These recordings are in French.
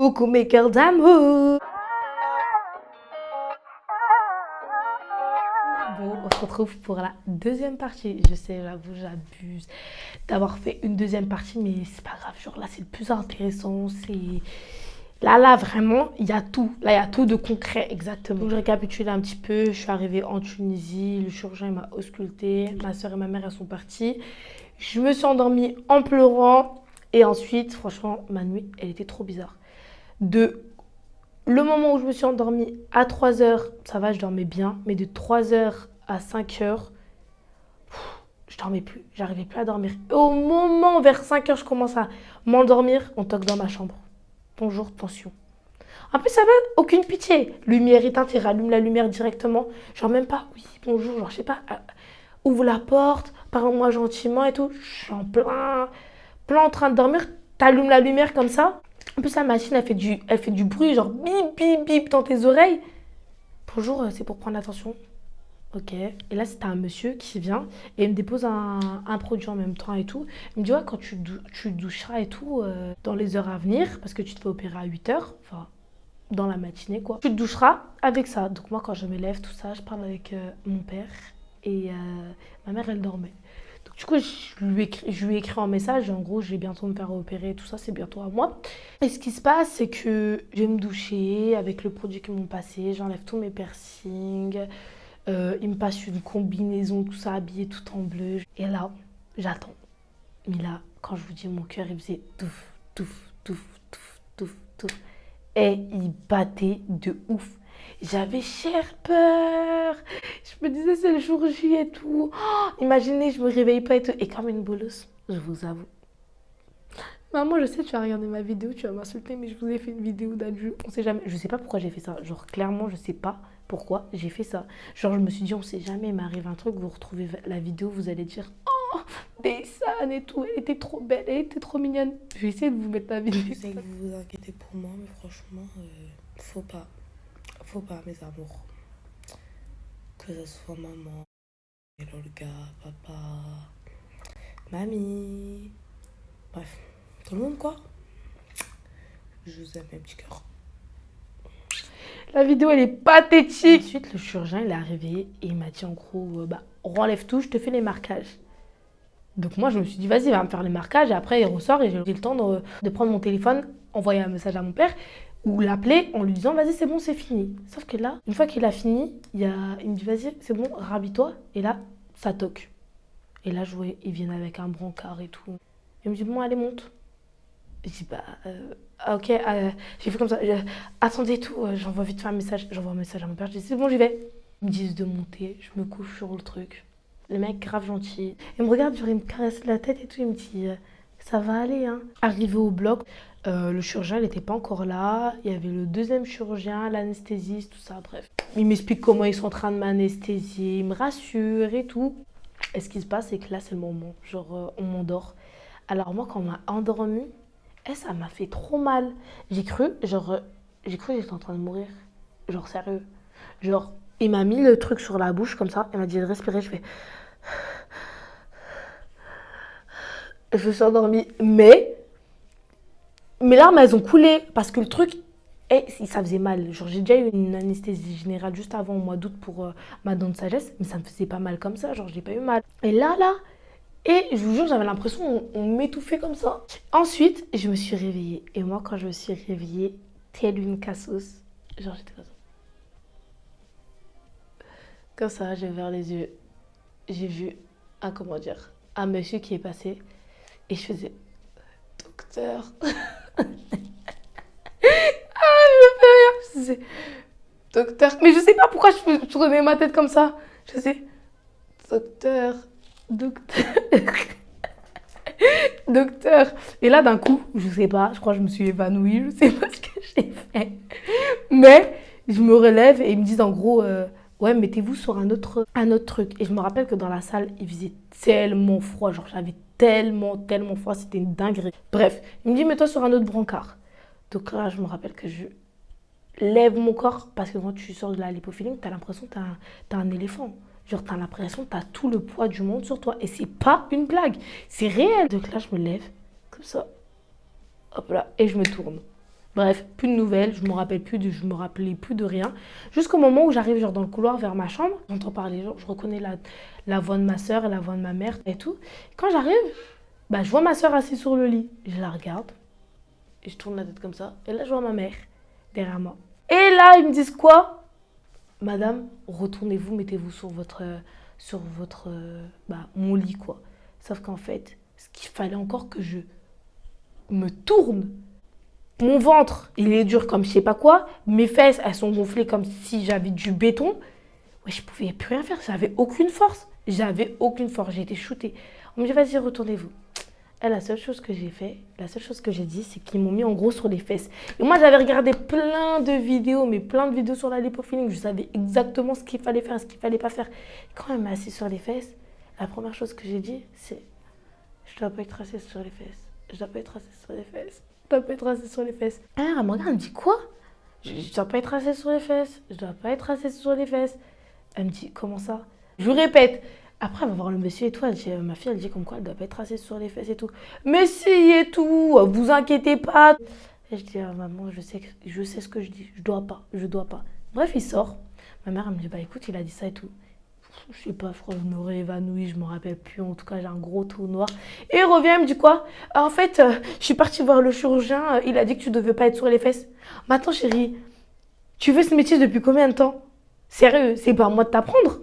Coucou mes cœurs d'amour. Bon, on se retrouve pour la deuxième partie. Je sais, j'avoue, j'abuse d'avoir fait une deuxième partie, mais c'est pas grave. Genre là, c'est le plus intéressant. C'est là, vraiment, il y a tout. Là, il y a tout de concret, exactement. Donc, je récapitule un petit peu. Je suis arrivée en Tunisie. Le chirurgien il m'a auscultée. Ma soeur et ma mère, elles sont parties. Je me suis endormie en pleurant. Et ensuite, franchement, ma nuit, elle était trop bizarre. De le moment où je me suis endormie à 3 heures, ça va, je dormais bien. Mais de 3 heures à 5 heures, je dormais plus. J'arrivais plus à dormir. Et au moment, vers 5 heures, je commence à m'endormir, on toque dans ma chambre. Bonjour, tension. En plus, ça va, aucune pitié. Lumière éteinte, il rallume la lumière directement. Genre même pas, oui, bonjour, genre je sais pas, ouvre la porte, parle-moi gentiment et tout. Je suis en plein en train de dormir. T'allumes la lumière comme ça. En plus, la machine, elle fait du bruit, genre bip, bip, bip dans tes oreilles. Bonjour, c'est pour prendre l'attention. Ok. Et là, c'était un monsieur qui vient et il me dépose un produit en même temps et tout. Il me dit, ouais, quand tu doucheras et tout, dans les heures à venir, parce que tu te fais opérer à 8 heures, enfin, dans la matinée, quoi. Tu te doucheras avec ça. Donc moi, quand je me lève, tout ça, je parle avec mon père et ma mère, elle dormait. Donc du coup, je lui ai écrit un message. En gros, je vais bientôt me faire opérer, tout ça, c'est bientôt à moi. Et ce qui se passe, c'est que je vais me doucher avec le produit qu'ils m'ont passé. J'enlève tous mes piercings. Ils me passent une combinaison, tout ça, habillé tout en bleu. Et là, j'attends. Mais là, quand je vous dis mon cœur, il faisait touf, touf, touf, touf, touf, touf. Et il battait de ouf. J'avais cher peur. Je me disais, c'est le jour J et tout. Oh, imaginez, je me réveille pas et tout. Et comme une bolosse, je vous avoue. Maman, je sais, tu as regardé ma vidéo, tu vas m'insulter, mais je vous ai fait une vidéo d'adieu. On sait jamais. Je sais pas pourquoi j'ai fait ça. Genre, clairement, je sais pas pourquoi j'ai fait ça. Genre, je me suis dit, on sait jamais, il m'arrive un truc, vous retrouvez la vidéo, vous allez dire, oh, Deysan et tout, elle était trop belle, elle était trop mignonne. Je vais essayer de vous mettre la vidéo. Je sais que vous vous inquiétez pour moi, mais franchement, faut pas. Faut pas, mes amours. Que ce soit maman, Olga, papa, mamie. Bref, tout le monde, quoi. Je vous aime, mes petits cœurs. La vidéo, elle est pathétique. Ensuite, le chirurgien, il est arrivé et il m'a dit en gros, bah, renlève tout, je te fais les marquages. Donc moi, je me suis dit, vas-y, va me faire les marquages. Et après, il ressort et j'ai le temps de prendre mon téléphone, envoyer un message à mon père ou l'appeler en lui disant, vas-y, c'est bon, c'est fini. Sauf que là, une fois qu'il a fini, il me dit, vas-y, c'est bon, rhabille-toi. Et là, ça toque. Et là, je vois, ils viennent avec un brancard et tout. Il me dit, bon, allez, monte. Je dis, bah, ok, j'ai fait comme ça. Attendez tout, j'envoie vite fait un message. J'envoie un message à mon père, je dis, c'est bon, j'y vais. Ils me disent de monter, je me couche sur le truc. Le mec, grave gentil. Il me regarde, genre, il me caresse la tête et tout. Il me dit, ça va aller, hein. Arrivé au bloc, le chirurgien, il n'était pas encore là. Il y avait le deuxième chirurgien, l'anesthésiste, tout ça, bref. Il m'explique comment ils sont en train de m'anesthésier. Il me rassure et tout. Et ce qui se passe, c'est que là, c'est le moment. Genre, on m'endort. Alors, moi, quand on m'a endormie, ça m'a fait trop mal. J'ai cru que j'étais en train de mourir. Genre, sérieux. Genre, il m'a mis le truc sur la bouche, comme ça. Il m'a dit de respirer. Je fais. Je me suis endormie. Mais mes larmes, elles ont coulé. Parce que le truc, ça faisait mal. Genre, j'ai déjà eu une anesthésie générale juste avant, au mois d'août, pour ma dent de sagesse. Mais ça me faisait pas mal comme ça. Genre, j'ai pas eu mal. Et là. Et je vous jure, j'avais l'impression qu'on m'étouffait comme ça. Ensuite, je me suis réveillée. Et moi, quand je me suis réveillée, telle une cassos, genre j'étais comme ça. Comme ça, j'ai ouvert les yeux. J'ai vu un monsieur qui est passé. Et je faisais, docteur. Je me fais rire. Je disais, docteur. Mais je sais pas pourquoi je tournais ma tête comme ça. Je faisais, docteur. Docteur. Et là, d'un coup, je sais pas, je crois que je me suis évanouie, je sais pas ce que j'ai fait. Mais je me relève et ils me disent en gros, ouais, mettez-vous sur un autre truc. Et je me rappelle que dans la salle, il faisait tellement froid, genre j'avais tellement froid, c'était une dinguerie. Bref, il me dit, mets-toi sur un autre brancard. Donc là, je me rappelle que je lève mon corps parce que quand tu sors de la lipofilling, t'as l'impression que t'as un éléphant. Genre, t'as l'impression que t'as tout le poids du monde sur toi. Et c'est pas une blague. C'est réel. Donc là, je me lève, comme ça. Hop là. Et je me tourne. Bref, plus de nouvelles, je me rappelais plus de rien. Jusqu'au moment où j'arrive genre dans le couloir vers ma chambre, j'entends parler, genre, je reconnais la voix de ma soeur et la voix de ma mère et tout. Quand j'arrive, bah, je vois ma soeur assise sur le lit. Je la regarde et je tourne la tête comme ça. Et là, je vois ma mère derrière moi. Et là, ils me disent quoi? Madame, retournez-vous, mettez-vous sur mon lit, quoi. Sauf qu'en fait, ce qu'il fallait encore que je me tourne. Mon ventre, il est dur comme je sais pas quoi. Mes fesses, elles sont gonflées comme si j'avais du béton. Ouais, je pouvais plus rien faire. J'avais aucune force. J'avais aucune force. J'ai été shootée. On me dit, vas-y, retournez-vous. Et la seule chose que j'ai fait, la seule chose que j'ai dit, c'est qu'ils m'ont mis en gros sur les fesses. Et moi, j'avais regardé plein de vidéos, mais plein de vidéos sur la lipofilling. Je savais exactement ce qu'il fallait faire, ce qu'il fallait pas faire. Quand elle m'a assis sur les fesses, la première chose que j'ai dit, c'est je dois pas être assise sur les fesses. Je dois pas être assise sur les fesses. Je dois pas être assise sur les fesses. Alors, elle me regarde, elle me dit quoi? Je dois pas être assise sur les fesses. Je dois pas être assise sur les fesses. Elle me dit, comment ça? Je vous répète. Après, elle va voir le monsieur et tout. Elle dit, ma fille, elle dit comme quoi elle doit pas être assise sur les fesses et tout. Mais si et tout, vous inquiétez pas. Et je dis, ah, maman, je sais ce que je dis. Je dois pas. Bref, il sort. Ma mère, elle me dit, bah écoute, il a dit ça et tout. Je sais pas, je crois que je me réévanouis, je me rappelle plus. En tout cas, j'ai un gros trou noir. Et il revient, il me dit quoi? En fait, je suis partie voir le chirurgien. Il a dit que tu devais pas être sur les fesses. Mais attends, chérie, tu fais ce métier depuis combien de temps? Sérieux, c'est pas à moi de t'apprendre.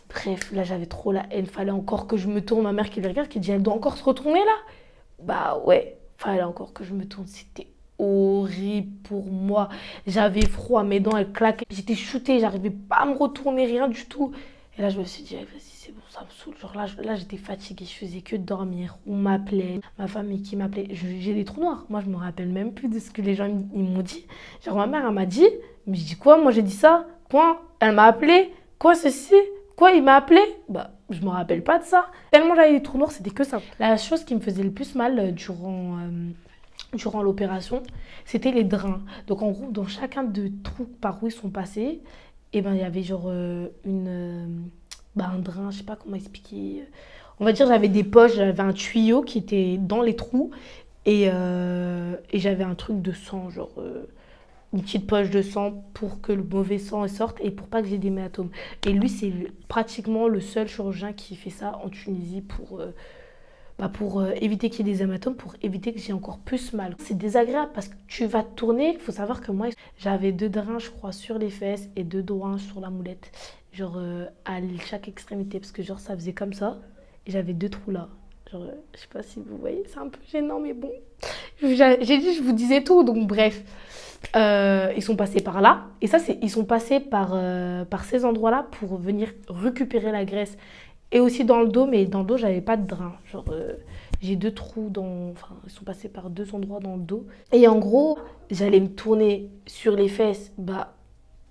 Bref, là, j'avais trop la haine. Fallait encore que je me tourne. Ma mère qui me regarde, qui dit, elle doit encore se retourner là? Bah ouais, fallait encore que je me tourne. C'était horrible pour moi. J'avais froid, mes dents, elles claquaient. J'étais shootée, j'arrivais pas à me retourner, rien du tout. Et là, je me suis dit, vas-y, c'est bon, ça me saoule. Genre là, j'étais fatiguée, je faisais que dormir. On m'appelait, ma famille qui m'appelait. J'ai des trous noirs. Moi, je me rappelle même plus de ce que les gens ils m'ont dit. Genre, ma mère, elle m'a dit, mais je dis quoi? Moi, j'ai dit ça? Quoi? Elle m'a appelé? Quoi, ceci? Quoi, il m'a appelé? Bah, je me rappelle pas de ça. Tellement j'avais des trous noirs, c'était que ça. La chose qui me faisait le plus mal durant l'opération, c'était les drains. Donc, en gros, dans chacun des trous par où ils sont passés, et ben, il y avait genre un drain, je sais pas comment expliquer. On va dire, j'avais des poches, j'avais un tuyau qui était dans les trous et j'avais un truc de sang, genre une petite poche de sang pour que le mauvais sang sorte et pour pas que j'ai d'hématomes. Et lui, c'est pratiquement le seul chirurgien qui fait ça en Tunisie pour éviter qu'il y ait des hématomes, pour éviter que j'ai encore plus mal. C'est désagréable parce que tu vas te tourner. Il faut savoir que moi, j'avais 2 drains, je crois, sur les fesses et 2 drains sur la moulette. Genre à chaque extrémité parce que genre ça faisait comme ça et j'avais 2 trous là. Genre, je sais pas si vous voyez, c'est un peu gênant, mais bon. J'ai dit, je vous disais tout, donc bref. Ils sont passés par là. Et ça, ils sont passés par ces endroits-là pour venir récupérer la graisse. Et aussi dans le dos, mais dans le dos, j'avais pas de drain. Genre, j'ai 2 trous Enfin, ils sont passés par 2 endroits dans le dos. Et en gros, j'allais me tourner sur les fesses. Bah,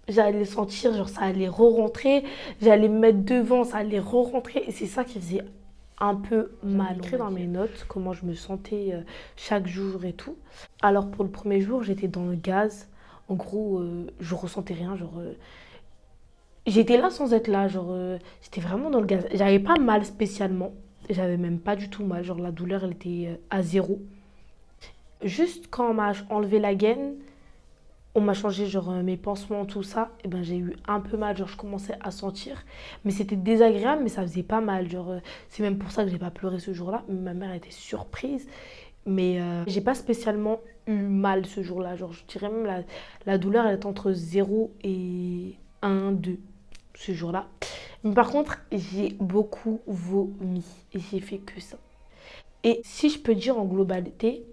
j'allais sentir, genre, ça allait re-rentrer. J'allais me mettre devant, ça allait re-rentrer. Et c'est ça qui faisait un peu mal. J'ai écrit dans mes notes comment je me sentais chaque jour et tout. Alors pour le premier jour, j'étais dans le gaz. En gros, je ressentais rien. Genre, j'étais là sans être là. Genre, j'étais vraiment dans le gaz. J'avais pas mal spécialement. J'avais même pas du tout mal. Genre la douleur, elle était à 0. Juste quand on m'a enlevé la gaine, on m'a changé genre mes pansements, tout ça, et ben j'ai eu un peu mal, genre je commençais à sentir, mais c'était désagréable, mais ça faisait pas mal, genre c'est même pour ça que j'ai pas pleuré ce jour-là. Ma mère était surprise, mais j'ai pas spécialement eu mal ce jour-là, genre je dirais même la douleur elle est entre 0 et 1, 2 ce jour-là. Mais par contre, j'ai beaucoup vomi et j'ai fait que ça. Et si je peux dire en globalité,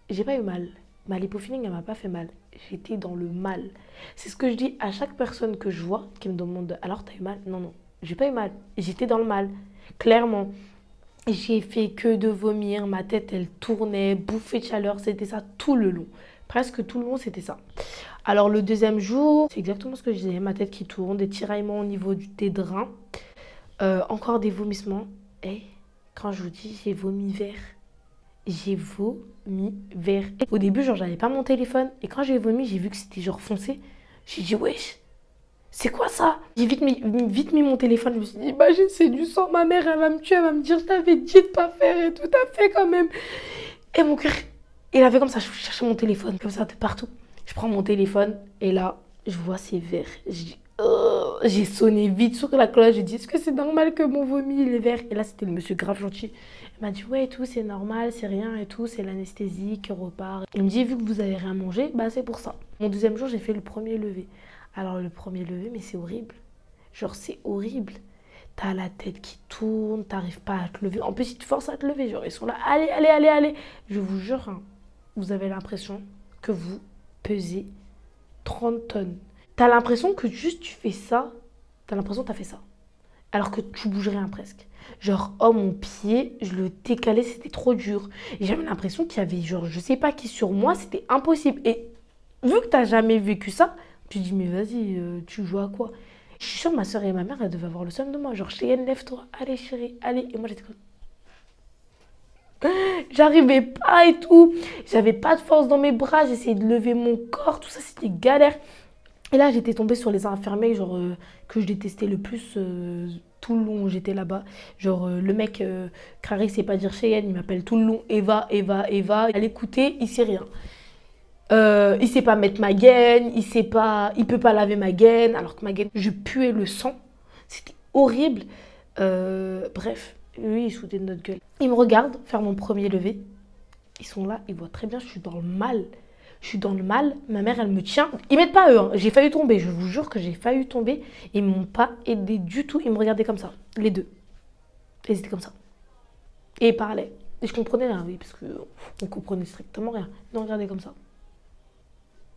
j'ai pas eu mal. Ma lipofilling, elle m'a pas fait mal. J'étais dans le mal. C'est ce que je dis à chaque personne que je vois qui me demande alors t'as eu mal? Non, non, j'ai pas eu mal. J'étais dans le mal, clairement. J'ai fait que de vomir, ma tête elle tournait, bouffée de chaleur, c'était ça tout le long. Presque tout le long, c'était ça. Alors le deuxième jour, c'est exactement ce que je disais, ma tête qui tourne, des tiraillements au niveau des drains, encore des vomissements. Et quand je vous dis j'ai vomi vert. J'ai vomi vert. Au début, genre, j'avais pas mon téléphone. Et quand j'ai vomi, j'ai vu que c'était genre foncé. J'ai dit, wesh, c'est quoi ça? J'ai vite mis mon téléphone. Je me suis dit, imagine, c'est du sang. Ma mère, elle va me tuer. Elle va me dire, je t'avais dit de pas faire et tout. T'as fait quand même. Et mon cœur, Il a fait comme ça, je cherchais mon téléphone, comme ça, de partout. Je prends mon téléphone et là, je vois c'est vert. Je dis, oh, j'ai sonné vite sur la cloche. J'ai dit, est-ce que c'est normal que mon vomi il est vert? Et là, c'était le monsieur grave gentil. Il m'a dit, ouais, et tout, c'est normal, c'est rien et tout, c'est l'anesthésie qui repart. Il me dit, vu que vous avez rien mangé, bah c'est pour ça. Mon deuxième jour, j'ai fait le premier lever. Alors, le premier lever, mais c'est horrible. Genre, c'est horrible. T'as la tête qui tourne, t'arrives pas à te lever. En plus, ils te forcent à te lever. Genre, ils sont là, allez, allez, allez, allez. Je vous jure, hein, vous avez l'impression que vous pesez 30 tonnes. T'as l'impression que juste tu fais ça, t'as l'impression que t'as fait ça. Alors que tu bouges rien presque. Genre, oh mon pied, je le décalais, c'était trop dur. Et j'avais l'impression qu'il y avait, genre, je sais pas qui sur moi, c'était impossible. Et vu que t'as jamais vécu ça, tu dis, mais vas-y, tu joues à quoi? Je suis sûre, ma soeur et ma mère, elles devaient avoir le seum de moi. Genre, Cheyenne, lève-toi, allez chérie, allez. Et moi, j'étais comme, j'arrivais pas et tout. J'avais pas de force dans mes bras, j'essayais de lever mon corps, tout ça, c'était galère. Et là, j'étais tombée sur les infirmiers, genre, que je détestais le plus tout le long où j'étais là-bas. Genre, le mec, Carré, sait pas dire Cheyenne, il m'appelle tout le long Eva, Eva, Eva. À l'écouter, il sait rien. Il sait pas mettre ma gaine, il peut pas laver ma gaine, alors que ma gaine, je puais le sang. C'était horrible. Bref, lui, il se foutait de notre gueule. Il me regarde faire mon premier lever. Ils sont là, ils voient très bien, je suis dans le mal. Je suis dans le mal, ma mère, elle me tient. Ils m'aident pas eux, hein. J'ai failli tomber, je vous jure que j'ai failli tomber. Ils m'ont pas aidé du tout, ils me regardaient comme ça, les deux. Ils étaient comme ça. Et ils parlaient. Et je comprenais rien, oui, parce qu'on comprenait strictement rien. Ils me regardaient comme ça.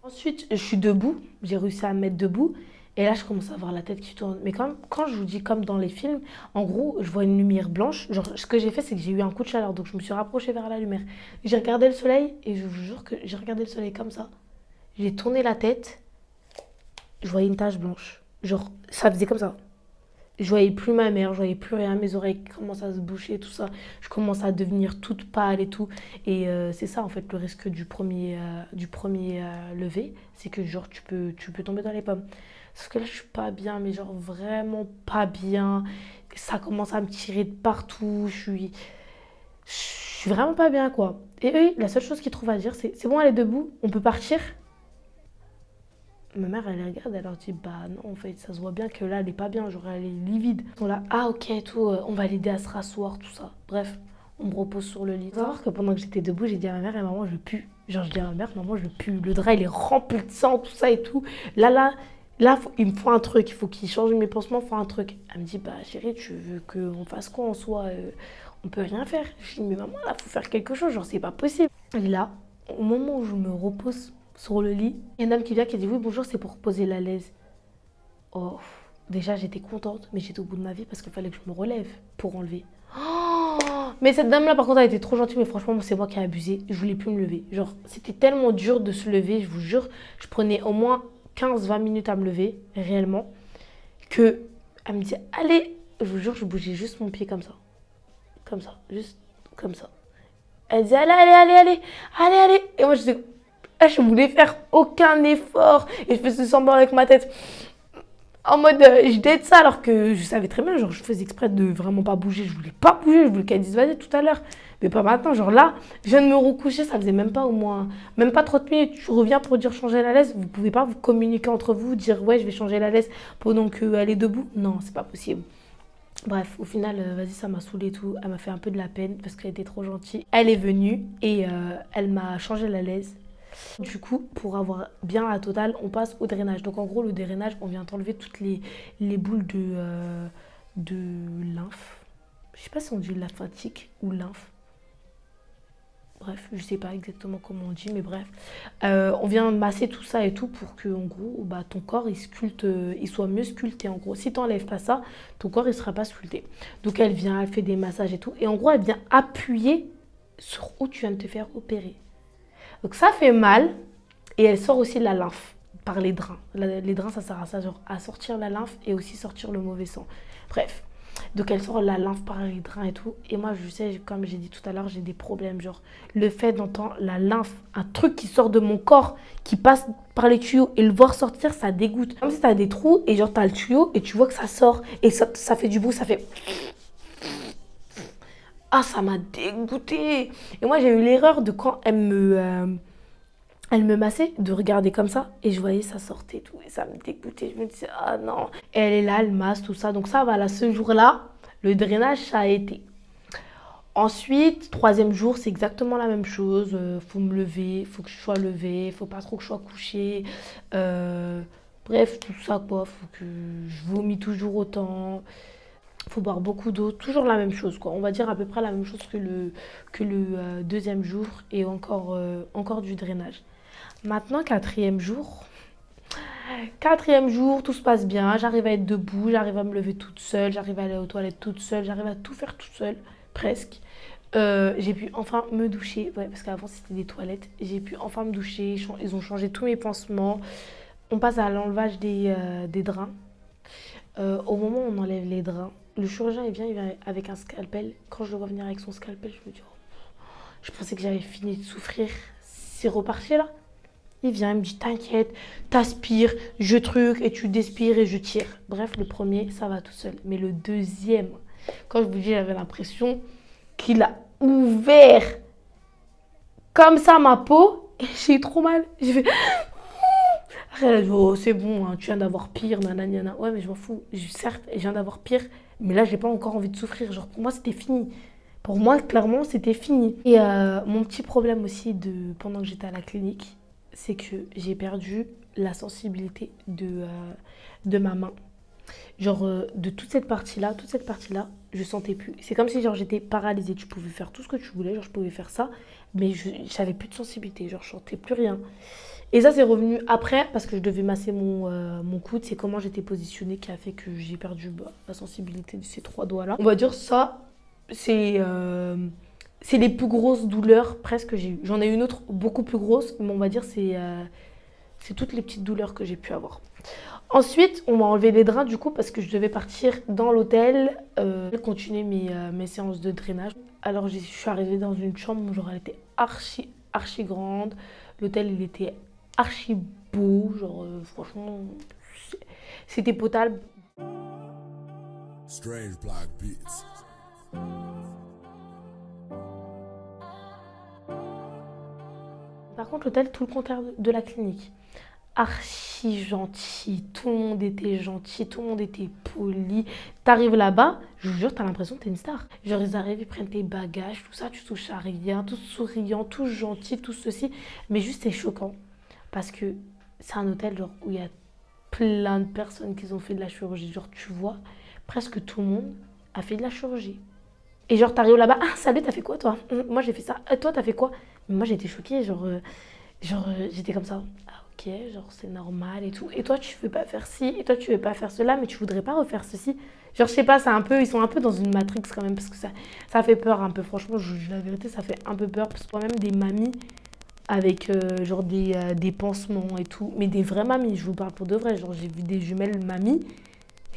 Ensuite, je suis debout, j'ai réussi à me mettre debout. Et là, je commence à avoir la tête qui tourne. Mais quand je vous dis comme dans les films, en gros, je vois une lumière blanche. Genre, ce que j'ai fait, c'est que j'ai eu un coup de chaleur. Donc, je me suis rapprochée vers la lumière. J'ai regardé le soleil et je vous jure que j'ai regardé le soleil comme ça. J'ai tourné la tête. Je voyais une tache blanche. Genre, ça faisait comme ça. Je voyais plus ma mère, je voyais plus rien. Mes oreilles commencent à se boucher, tout ça. Je commence à devenir toute pâle et tout. Et c'est ça, en fait, le risque du premier lever. C'est que, genre, tu peux tomber dans les pommes. Sauf que là, je suis pas bien, mais genre vraiment pas bien. Ça commence à me tirer de partout. Je suis vraiment pas bien, quoi. Et eux, la seule chose qu'ils trouvent à dire, c'est bon, elle est debout, on peut partir. Ma mère, elle les regarde, elle leur dit, bah non, en fait, ça se voit bien que là, elle est pas bien, genre, elle est livide. Ils sont là, ah ok, tout, on va l'aider à se rasseoir, tout ça. Bref, on me repose sur le lit. Faut savoir que pendant que j'étais debout, j'ai dit à ma mère et maman, je pue. Genre, je dis à ma mère, maman, je pue. Le drap, il est rempli de sang, tout ça et tout. Là, il me faut un truc, il faut qu'il change mes pansements, il faut un truc. Elle me dit, bah chérie, tu veux qu'on fasse quoi en soi? On peut rien faire. Je dis, mais maman, là, faut faire quelque chose, genre, c'est pas possible. Et là, au moment où je me repose sur le lit, il y a une dame qui vient qui dit, oui, bonjour, c'est pour poser la laise. Oh, déjà, j'étais contente, mais j'étais au bout de ma vie parce qu'il fallait que je me relève pour enlever. Oh, mais cette dame-là, par contre, elle était trop gentille, mais franchement, c'est moi qui ai abusé. Je voulais plus me lever. Genre, c'était tellement dur de se lever, je vous jure. Je prenais au moins 15-20 minutes à me lever, réellement, que elle me dit, allez, je vous jure, je bougeais juste mon pied comme ça, juste comme ça. Elle dit, allez, allez, allez, allez, allez, allez. Et moi, je voulais faire aucun effort, et je faisais semblant avec ma tête, en mode, je d'aide ça, alors que je savais très bien, genre, je faisais exprès de vraiment pas bouger, je voulais pas bouger, je voulais qu'elle dise, vas-y, tout à l'heure. Mais pas maintenant, genre là, je viens de me recoucher, ça faisait même pas au moins, même pas 30 minutes. Je reviens pour dire changer la laisse. Vous pouvez pas vous communiquer entre vous, dire ouais, je vais changer la laisse pendant qu'elle est debout. Non, c'est pas possible. Bref, au final, vas-y, ça m'a saoulée et tout. Elle m'a fait un peu de la peine parce qu'elle était trop gentille. Elle est venue et elle m'a changé la laisse. Du coup, pour avoir bien la totale, on passe au drainage. Donc en gros, le drainage, on vient enlever toutes les boules de lymphe. Je sais pas si on dit lymphatique ou lymphe. Bref, je sais pas exactement comment on dit, mais bref. On vient masser tout ça et tout pour que, en gros, bah, ton corps, il soit mieux sculpté. En gros, si tu n'enlèves pas ça, ton corps, il sera pas sculpté. Donc, elle vient, elle fait des massages et tout. Et en gros, elle vient appuyer sur où tu viens de te faire opérer. Donc, ça fait mal. Et elle sort aussi de la lymphe par les drains. Les drains, ça sert à ça, genre à sortir la lymphe et aussi sortir le mauvais sang. Bref. Donc elle sort la lymphe par les drains et tout. Et moi, je sais, comme j'ai dit tout à l'heure, j'ai des problèmes. Genre, le fait d'entendre la lymphe, un truc qui sort de mon corps, qui passe par les tuyaux et le voir sortir, ça dégoûte. Comme si t'as des trous et genre t'as le tuyau et tu vois que ça sort. Et ça fait du bruit, ça fait... Ah, ça m'a dégoûtée. Et moi, j'ai eu l'erreur de quand elle me massait, de regarder comme ça. Et je voyais ça sortait et tout. Et ça me dégoûtait. Je me disais, ah non. Et elle est là, elle masse, tout ça. Donc ça, voilà, ce jour-là, le drainage, ça a été. Ensuite, troisième jour, c'est exactement la même chose. Faut me lever, faut que je sois levée, faut pas trop que je sois couchée. Euh, bref, tout ça quoi. Faut que je vomis toujours autant. Faut boire beaucoup d'eau. Toujours la même chose quoi. On va dire à peu près la même chose que le deuxième jour et encore du drainage. Maintenant, quatrième jour, tout se passe bien. J'arrive à être debout, j'arrive à me lever toute seule, j'arrive à aller aux toilettes toute seule, j'arrive à tout faire toute seule, presque. J'ai pu enfin me doucher, ouais, parce qu'avant c'était des toilettes. J'ai pu enfin me doucher, ils ont changé tous mes pansements. On passe à l'enlevage des draps. Au moment où on enlève les draps, le chirurgien il vient avec un scalpel. Quand je le vois venir avec son scalpel, je me dis, oh, je pensais que j'avais fini de souffrir. C'est reparti là. Il vient, il me dit t'inquiète, t'aspires, je truc et tu déspires et je tire. Bref, le premier, ça va tout seul. Mais le deuxième, quand je vous dis, j'avais l'impression qu'il a ouvert comme ça ma peau et j'ai eu trop mal. J'ai fait. Elle a dit, oh, c'est bon, hein, tu viens d'avoir pire, nanana. Ouais, mais je m'en fous. Certes, je viens d'avoir pire, mais là, j'ai pas encore envie de souffrir. Genre, pour moi, c'était fini. Pour moi, clairement, c'était fini. Et mon petit problème aussi pendant que j'étais à la clinique, c'est que j'ai perdu la sensibilité de ma main. Genre, de toute cette partie-là, je sentais plus. C'est comme si genre j'étais paralysée. Tu pouvais faire tout ce que tu voulais, genre je pouvais faire ça, mais j'avais plus de sensibilité, genre je sentais plus rien. Et ça, c'est revenu après parce que je devais masser mon coude. C'est comment j'étais positionnée qui a fait que j'ai perdu la sensibilité de ces trois doigts-là. On va dire ça, c'est les plus grosses douleurs presque que j'ai eues. J'en ai une autre beaucoup plus grosse, mais on va dire c'est toutes les petites douleurs que j'ai pu avoir. Ensuite, on m'a enlevé les drains du coup parce que je devais partir dans l'hôtel, continuer mes séances de drainage. Alors je suis arrivée dans une chambre où genre elle était archi grande. L'hôtel il était archi beau, genre franchement c'était potable. Strange Black Beats. Par contre l'hôtel tout le contraire de la clinique. Archi gentil, tout le monde était gentil, tout le monde était poli. T'arrives là-bas, je vous jure, t'as l'impression que t'es une star. Genre, ils arrivent, ils prennent tes bagages, tout ça, tu touches à rien, tout souriant, tout gentil, tout ceci. Mais juste, c'est choquant. Parce que c'est un hôtel genre, où il y a plein de personnes qui ont fait de la chirurgie. Genre, tu vois, presque tout le monde a fait de la chirurgie. Et genre, t'arrives là-bas, ah, salut, t'as fait quoi, toi? Moi, j'ai fait ça. Toi, t'as fait quoi? Mais moi, j'ai été choquée, j'étais comme ça. Ok, genre c'est normal et tout. Et toi tu veux pas faire ci, et toi tu veux pas faire cela, mais tu voudrais pas refaire ceci. Genre je sais pas, ils sont un peu dans une matrix quand même parce que ça fait peur un peu. Franchement, la vérité, ça fait un peu peur parce que moi-même des mamies avec genre des pansements et tout, mais des vraies mamies. Je vous parle pour de vrai. Genre j'ai vu des jumelles mamies,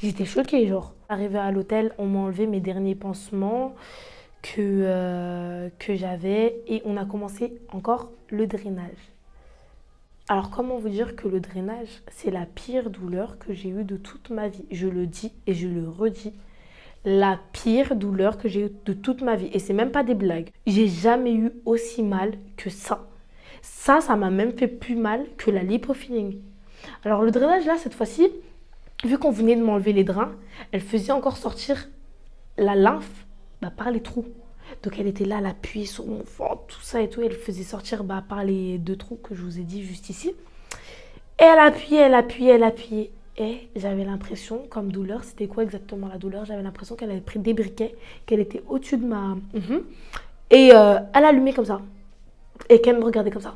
j'étais choquée. Genre arrivée à l'hôtel, on m'a enlevé mes derniers pansements que j'avais et on a commencé encore le drainage. Alors comment vous dire que le drainage, c'est la pire douleur que j'ai eue de toute ma vie. Je le dis et je le redis. La pire douleur que j'ai eue de toute ma vie. Et c'est même pas des blagues. J'ai jamais eu aussi mal que ça. Ça m'a même fait plus mal que la lipofilling. Alors le drainage là, cette fois-ci, vu qu'on venait de m'enlever les drains, elle faisait encore sortir la lymphe par les trous. Donc elle était là, elle appuyait sur mon ventre, tout ça et tout. Elle faisait sortir par les 2 trous que je vous ai dit juste ici. Et elle appuyait. Et j'avais l'impression, comme douleur, c'était quoi exactement la douleur? J'avais l'impression qu'elle avait pris des briquets, qu'elle était au-dessus de ma... Et elle allumait comme ça. Et qu'elle me regardait comme ça.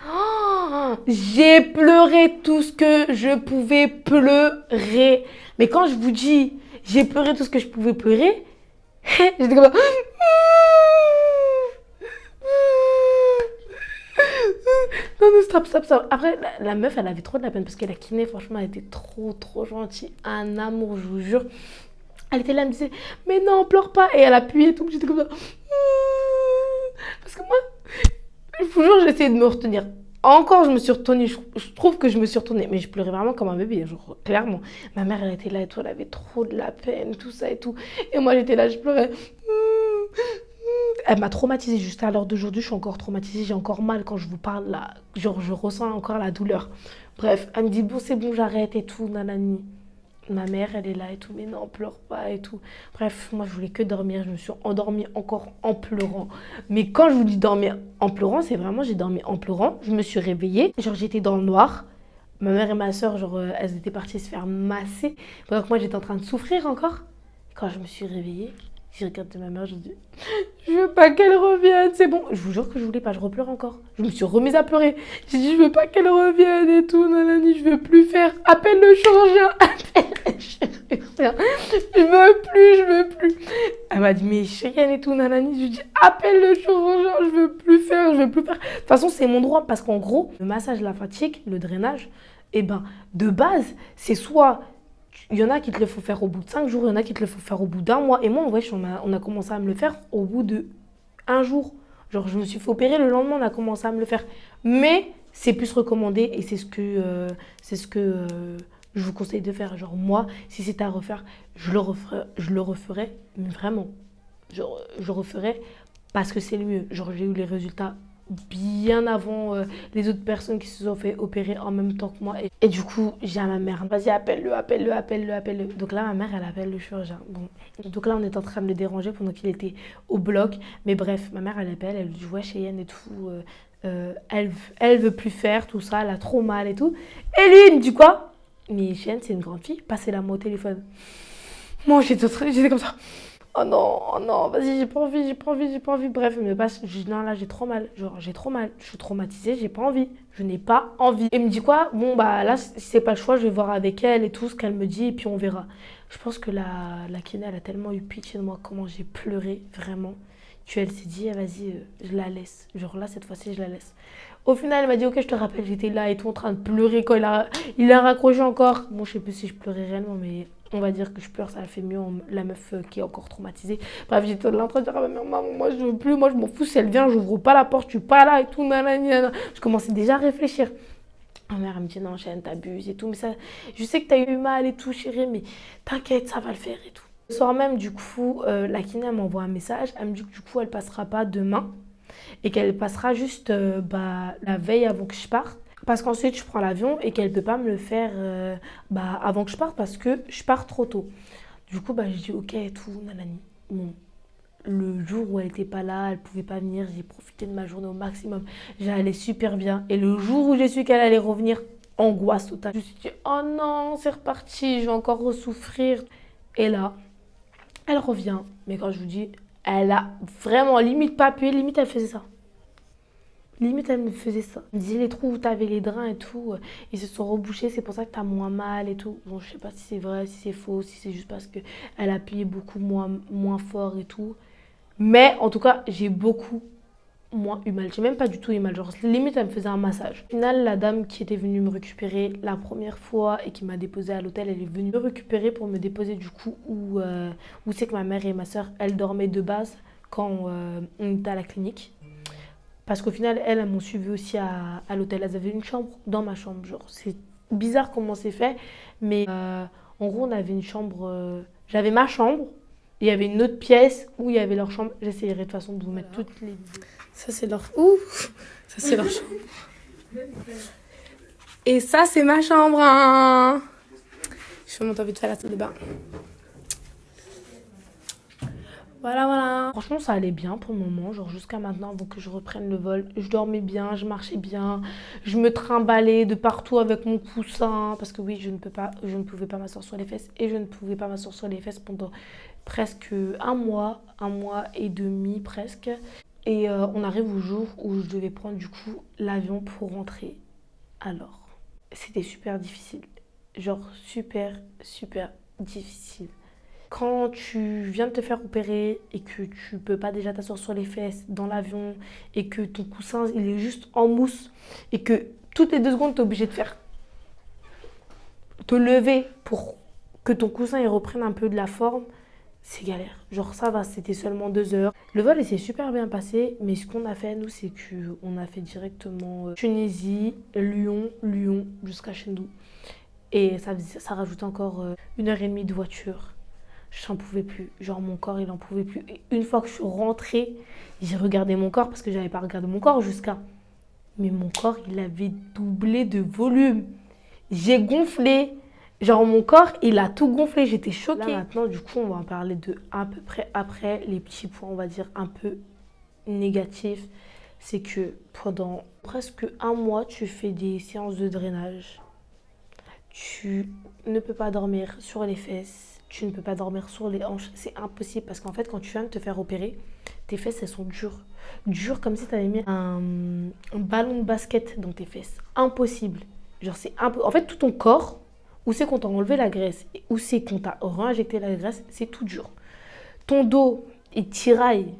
Oh, j'ai pleuré tout ce que je pouvais pleurer. Mais quand je vous dis, j'ai pleuré tout ce que je pouvais pleurer, j'étais comme ça. Non, stop. Après, la meuf, elle avait trop de la peine parce que la kiné, franchement, elle était trop gentille. Un amour, je vous jure. Elle était là, elle me disait, mais non, pleure pas. Et elle appuyait tout, j'étais comme ça. Parce que moi, je vous jure, j'essayais de me retenir. Encore, je me suis retournée. Je trouve que je me suis retournée. Mais je pleurais vraiment comme un bébé, genre, clairement. Ma mère, elle était là et tout, elle avait trop de la peine, tout ça et tout. Et moi, j'étais là, je pleurais. Elle m'a traumatisée juste à l'heure d'aujourd'hui, je suis encore traumatisée, j'ai encore mal quand je vous parle là. Genre, je ressens encore la douleur. Bref, elle me dit, bon, c'est bon, j'arrête et tout, nanani. Ma mère, elle est là et tout, mais non, pleure pas et tout. Bref, moi, je voulais que dormir. Je me suis endormie encore en pleurant. Mais quand je vous dis dormir en pleurant, c'est vraiment, j'ai dormi en pleurant. Je me suis réveillée. Genre, j'étais dans le noir. Ma mère et ma soeur, genre, elles étaient parties se faire masser. Pendant que moi, j'étais en train de souffrir encore. Quand je me suis réveillée, j'ai regardé ma mère, je dis, je veux pas qu'elle revienne, c'est bon. Je vous jure que je voulais pas, je repleure encore. Je me suis remise à pleurer. J'ai dit, je veux pas qu'elle revienne et tout, nanani, je veux plus faire. Appelle le chirurgien, appelle le chirurgien. Je veux plus. Elle m'a dit, mais Cheyenne et tout, nanani. Je lui ai dit, appelle le chirurgien, je veux plus faire. De toute façon, c'est mon droit parce qu'en gros, le massage lymphatique, le drainage, eh ben, de base, c'est soit. Il y en a qui te le font faire au bout de 5 jours, il y en a qui te le font faire au bout d'un mois. Et moi, en vrai, on a commencé à me le faire au bout de un jour. Genre, je me suis fait opérer, le lendemain, on a commencé à me le faire. Mais c'est plus recommandé et c'est ce que je vous conseille de faire. Genre, moi, si c'était à refaire, je le referais, mais vraiment. Genre, je referais parce que c'est le mieux. Genre, j'ai eu les résultats bien avant les autres personnes qui se sont fait opérer en même temps que moi. Et du coup, j'ai à ma mère, vas-y, appelle-le. Donc là, ma mère, elle appelle le chirurgien. Bon. Donc là, on est en train de le déranger pendant qu'il était au bloc. Mais bref, ma mère, elle appelle, elle dit, ouais, Cheyenne et tout, elle veut plus faire tout ça, elle a trop mal et tout. Et lui, il me dit quoi? Mais Cheyenne, c'est une grande fille, passez-la-moi au téléphone. Moi, j'étais comme ça. Oh non, vas-y, j'ai pas envie. Bref, il me passe, je dis non, là, j'ai trop mal. Genre, j'ai trop mal. Je suis traumatisée, j'ai pas envie. Je n'ai pas envie. Et il me dit quoi? Bon, bah là, si c'est pas le choix, je vais voir avec elle et tout, ce qu'elle me dit, et puis on verra. Je pense que la kiné, elle a tellement eu pitié de moi, comment j'ai pleuré, vraiment. Elle s'est dit, vas-y, je la laisse. Genre là, cette fois-ci, je la laisse. Au final, elle m'a dit, ok, je te rappelle, j'étais là et tout en train de pleurer quand il a raccroché encore. Bon, je sais plus si je pleurais réellement, mais on va dire que je pleure, ça fait mieux la meuf qui est encore traumatisée. Bref, j'étais là en train de dire à ma mère, maman, moi je veux plus, moi je m'en fous, si elle vient, j'ouvre pas la porte, je suis pas là et tout, nanana. Je commençais déjà à réfléchir. Ma mère, elle me dit, non, Cheyenne, t'abuses et tout, mais ça, je sais que t'as eu mal et tout, chérie, mais t'inquiète, ça va le faire et tout. Le soir même, du coup, la kiné, elle m'envoie un message, elle me dit que du coup, elle passera pas demain et qu'elle passera juste la veille avant que je parte. Parce qu'ensuite, je prends l'avion et qu'elle ne peut pas me le faire avant que je parte parce que je pars trop tôt. Du coup, je dis ok et tout, nanani. Bon, le jour où elle n'était pas là, elle ne pouvait pas venir, j'ai profité de ma journée au maximum. J'allais super bien. Et le jour où j'ai su qu'elle allait revenir, angoisse totale. Je me suis dit, oh non, c'est reparti, je vais encore ressouffrir. Et là, elle revient. Mais quand je vous dis, elle a vraiment limite pas appuyé, limite elle faisait ça. Limite, elle me faisait ça. Elle me disait, les trous où t'avais les drains et tout, ils se sont rebouchés, c'est pour ça que t'as moins mal et tout. Bon, je sais pas si c'est vrai, si c'est faux, si c'est juste parce qu'elle appuyait beaucoup moins fort et tout. Mais en tout cas, j'ai beaucoup moins eu mal. J'ai même pas du tout eu mal. Genre, limite, elle me faisait un massage. Au final, la dame qui était venue me récupérer la première fois et qui m'a déposée à l'hôtel, elle est venue me récupérer pour me déposer du coup où c'est que ma mère et ma soeur, elles dormaient de base quand on était à la clinique. Parce qu'au final, elles m'ont suivi aussi à l'hôtel. Elles avaient une chambre dans ma chambre. Genre, c'est bizarre comment c'est fait. Mais en gros, on avait une chambre. J'avais ma chambre. Il y avait une autre pièce où il y avait leur chambre. J'essayerai de toute façon de vous mettre toutes les vidéos. Ça, c'est leur... Ouh, ça, c'est leur chambre. Et ça, c'est ma chambre. Hein. Je vais monter vite fait à la salle de bain. Voilà. Franchement, ça allait bien pour le moment. Genre, jusqu'à maintenant, avant que je reprenne le vol, je dormais bien, je marchais bien. Je me trimballais de partout avec mon coussin. Parce que oui, je ne pouvais pas m'asseoir sur les fesses. Et je ne pouvais pas m'asseoir sur les fesses pendant presque un mois et demi presque. Et on arrive au jour où je devais prendre du coup l'avion pour rentrer. Alors, c'était super difficile. Genre, super difficile. Quand tu viens de te faire opérer et que tu peux pas déjà t'asseoir sur les fesses dans l'avion et que ton coussin il est juste en mousse et que toutes les 2 secondes tu es obligé de te lever pour que ton coussin il reprenne un peu de la forme, c'est galère. Genre ça va, c'était seulement 2 heures. Le vol il s'est super bien passé, mais ce qu'on a fait nous c'est qu'on a fait directement Tunisie, Lyon jusqu'à Chengdu. Et ça rajoutait encore 1h30 de voiture. j'en pouvais plus. Genre, mon corps, il en pouvait plus. Et une fois que je suis rentrée, j'ai regardé mon corps parce que j'avais pas regardé mon corps jusqu'à. Mais mon corps, il avait doublé de volume. J'ai gonflé. Genre, mon corps, il a tout gonflé. J'étais choquée. Là, maintenant, du coup, on va en parler de à peu près après. Les petits points, on va dire, un peu négatifs. C'est que pendant presque un mois, tu fais des séances de drainage. Tu ne peux pas dormir sur les fesses. Tu ne peux pas dormir sur les hanches. C'est impossible parce qu'en fait, quand tu viens de te faire opérer, tes fesses, elles sont dures. Dures comme si tu avais mis un ballon de basket dans tes fesses. Impossible. Genre, c'est en fait, tout ton corps, où c'est qu'on t'a enlevé la graisse et où c'est qu'on t'a réinjecté la graisse, c'est tout dur. Ton dos, il tiraille.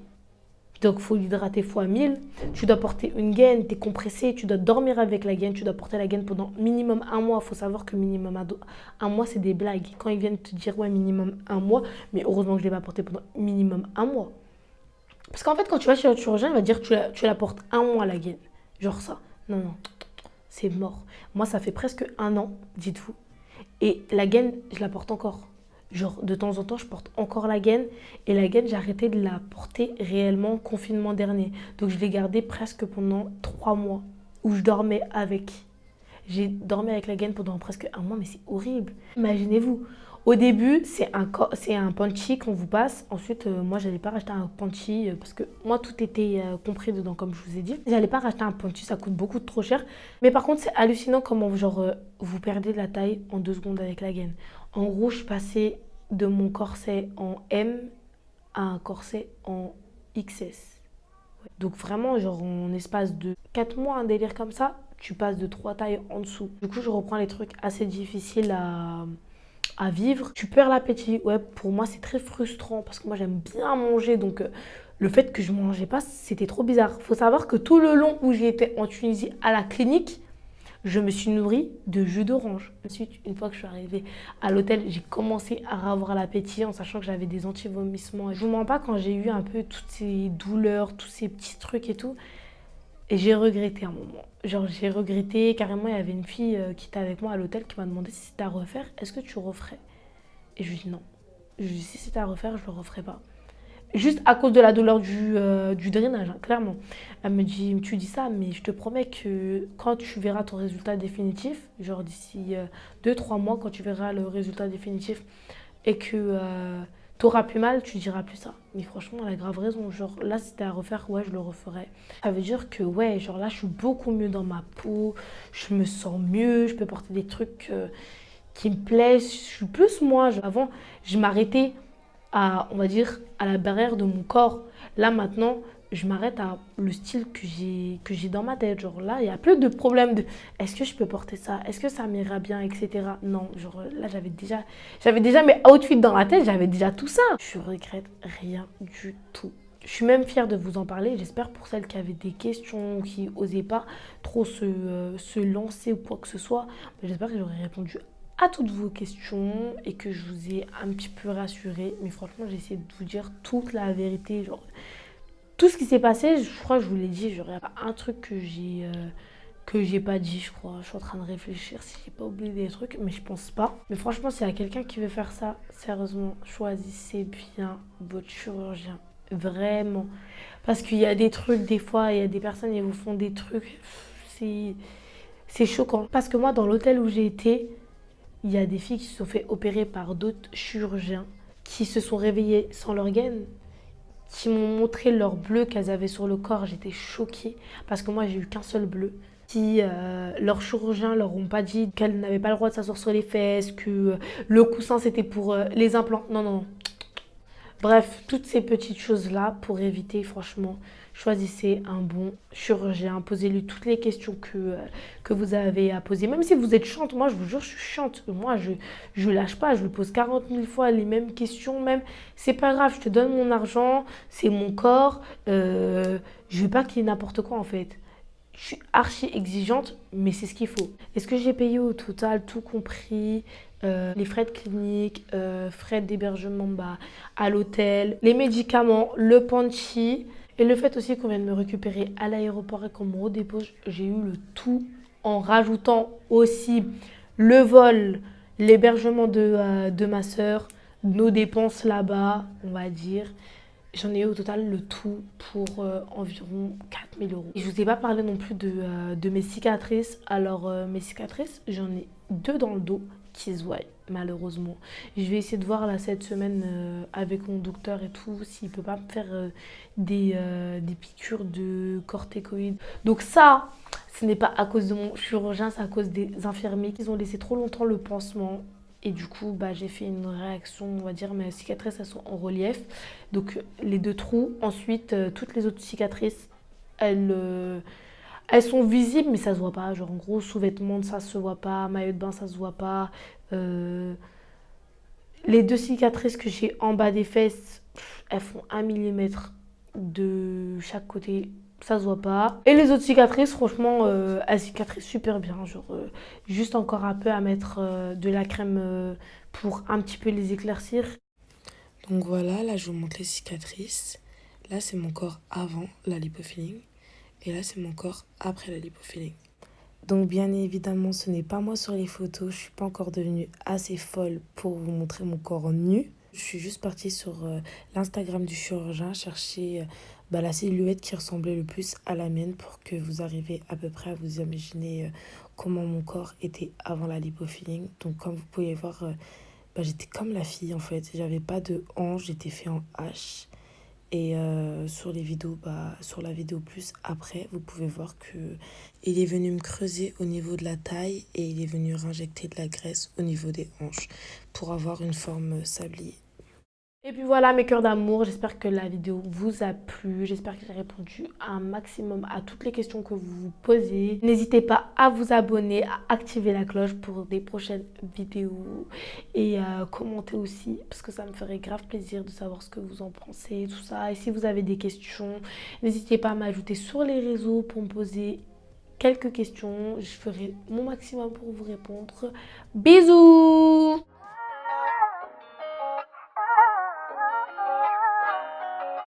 Donc, il faut l'hydrater fois 1000. Tu dois porter une gaine, tu es compressé, tu dois dormir avec la gaine, tu dois porter la gaine pendant minimum un mois. Il faut savoir que minimum un mois, c'est des blagues. Quand ils viennent te dire, ouais, minimum un mois, mais heureusement que je ne l'ai pas porté pendant minimum un mois. Parce qu'en fait, quand tu vas chez le chirurgien, il va dire que tu la portes un mois la gaine. Genre ça. Non, non, c'est mort. Moi, ça fait presque un an, dites-vous. Et la gaine, je la porte encore. Genre, de temps en temps, je porte encore la gaine. Et la gaine, j'ai arrêté de la porter réellement confinement dernier. Donc, je l'ai gardée presque pendant 3 mois où je dormais avec. J'ai dormi avec la gaine pendant presque un mois, mais c'est horrible. Imaginez-vous, au début, c'est un panty qu'on vous passe. Ensuite, moi, j'allais pas racheter un panty parce que moi, tout était compris dedans, comme je vous ai dit. J'allais pas racheter un panty, ça coûte beaucoup trop cher. Mais par contre, c'est hallucinant comment genre, vous perdez de la taille en 2 secondes avec la gaine. En gros, je passais de mon corset en M à un corset en XS. Ouais. Donc vraiment, genre en espace de 4 mois, un délire comme ça, tu passes de 3 tailles en dessous. Du coup, je reprends les trucs assez difficiles à vivre. Tu perds l'appétit. Ouais, pour moi, c'est très frustrant parce que moi, j'aime bien manger. Donc, le fait que je ne mangeais pas, c'était trop bizarre. Il faut savoir que tout le long où j'ai été en Tunisie à la clinique, je me suis nourrie de jus d'orange. Ensuite, une fois que je suis arrivée à l'hôtel, j'ai commencé à avoir l'appétit en sachant que j'avais des anti-vomissements. Je ne vous mens pas, quand j'ai eu un peu toutes ces douleurs, tous ces petits trucs et tout, et j'ai regretté un moment. Genre, j'ai regretté. Carrément, il y avait une fille qui était avec moi à l'hôtel qui m'a demandé si c'était à refaire. Est-ce que tu referais? Et je lui ai dit non. Je lui ai dit si c'était à refaire, je le referais pas. Juste à cause de la douleur du drainage, hein, clairement. Elle me dit, tu dis ça, mais je te promets que quand tu verras ton résultat définitif, genre d'ici 2-3 mois, quand tu verras le résultat définitif et que tu auras plus mal, tu diras plus ça. Mais franchement, elle a grave raison. Genre là, si c'était à refaire, ouais, je le referais. Ça veut dire que, ouais, genre là, je suis beaucoup mieux dans ma peau, je me sens mieux, je peux porter des trucs qui me plaisent. Je suis plus moi. Avant, je m'arrêtais on va dire, à la barrière de mon corps. Là, maintenant, je m'arrête à le style que j'ai dans ma tête. Genre là, il n'y a plus de problème de est-ce que je peux porter ça? Est-ce que ça m'ira bien, etc. Non, genre là, j'avais déjà mes outfits dans la tête, j'avais déjà tout ça. Je regrette rien du tout. Je suis même fière de vous en parler. J'espère pour celles qui avaient des questions ou qui n'osaient pas trop se lancer ou quoi que ce soit. J'espère que j'aurai répondu à toutes vos questions et que je vous ai un petit peu rassuré. Mais franchement, j'ai essayé de vous dire toute la vérité. Genre, tout ce qui s'est passé, je crois que je vous l'ai dit. Genre, il n'y a pas un truc que j'ai pas dit, je crois. Je suis en train de réfléchir si j'ai pas oublié des trucs, mais je pense pas. Mais franchement, s'il y a quelqu'un qui veut faire ça, sérieusement, choisissez bien votre chirurgien. Vraiment. Parce qu'il y a des trucs, des fois, il y a des personnes, ils vous font des trucs. C'est choquant. Parce que moi, dans l'hôtel où j'ai été, il y a des filles qui se sont fait opérer par d'autres chirurgiens, qui se sont réveillées sans leur gaine, qui m'ont montré leur bleu qu'elles avaient sur le corps. J'étais choquée parce que moi, j'ai eu qu'un seul bleu. Si leurs chirurgiens leur ont pas dit qu'elles n'avaient pas le droit de s'asseoir sur les fesses, que le coussin c'était pour les implants. Non, non, non. Bref, toutes ces petites choses-là pour éviter, franchement, choisissez un bon chirurgien, posez-lui toutes les questions que vous avez à poser. Même si vous êtes chiante, moi je vous jure, je suis chiante. Moi, je lâche pas, je lui pose 40 000 fois les mêmes questions, même. C'est pas grave, je te donne mon argent, c'est mon corps. Je veux pas qu'il y ait n'importe quoi en fait. Je suis archi exigeante, mais c'est ce qu'il faut. Est-ce que j'ai payé au total, tout compris, les frais de clinique, frais d'hébergement à l'hôtel, les médicaments, le panty et le fait aussi qu'on vienne me récupérer à l'aéroport et qu'on me redépose, j'ai eu le tout en rajoutant aussi le vol, l'hébergement de ma sœur, nos dépenses là-bas, on va dire. J'en ai eu au total le tout pour environ 4 000 euros. Et je vous ai pas parlé non plus de mes cicatrices. Alors mes cicatrices, j'en ai 2 dans le dos qui se voient malheureusement. Je vais essayer de voir là cette semaine avec mon docteur et tout s'il peut pas me faire des piqûres de corticoïdes. Donc ça, ce n'est pas à cause de mon chirurgien, c'est à cause des infirmiers qui ont laissé trop longtemps le pansement. Et du coup, bah, j'ai fait une réaction, on va dire, mes cicatrices, elles sont en relief. Donc, les 2 trous. Ensuite, toutes les autres cicatrices, elles sont visibles, mais ça se voit pas. Genre, en gros, sous-vêtements, ça se voit pas. Maillot de bain, ça se voit pas. Euh, les 2 cicatrices que j'ai en bas des fesses, elles font 1 millimètre de chaque côté. Ça se voit pas. Et les autres cicatrices, franchement, elles cicatrisent super bien. Genre, juste encore un peu à mettre de la crème pour un petit peu les éclaircir. Donc voilà, là je vous montre les cicatrices. Là c'est mon corps avant la lipofilling. Et là c'est mon corps après la lipofilling. Donc bien évidemment ce n'est pas moi sur les photos. Je suis pas encore devenue assez folle pour vous montrer mon corps nu. Je suis juste partie sur l'Instagram du chirurgien chercher la silhouette qui ressemblait le plus à la mienne pour que vous arriviez à peu près à vous imaginer comment mon corps était avant la lipofilling. Donc comme vous pouvez voir, j'étais comme la fille en fait. J'avais pas de hanche, j'étais fait en H. Et sur les vidéos, sur la vidéo plus après, vous pouvez voir que il est venu me creuser au niveau de la taille et il est venu réinjecter de la graisse au niveau des hanches pour avoir une forme sablier. Et puis voilà mes cœurs d'amour, j'espère que la vidéo vous a plu, j'espère que j'ai répondu un maximum à toutes les questions que vous vous posez. N'hésitez pas à vous abonner, à activer la cloche pour des prochaines vidéos et à commenter aussi parce que ça me ferait grave plaisir de savoir ce que vous en pensez, tout ça. Et si vous avez des questions, n'hésitez pas à m'ajouter sur les réseaux pour me poser quelques questions. Je ferai mon maximum pour vous répondre. Bisous!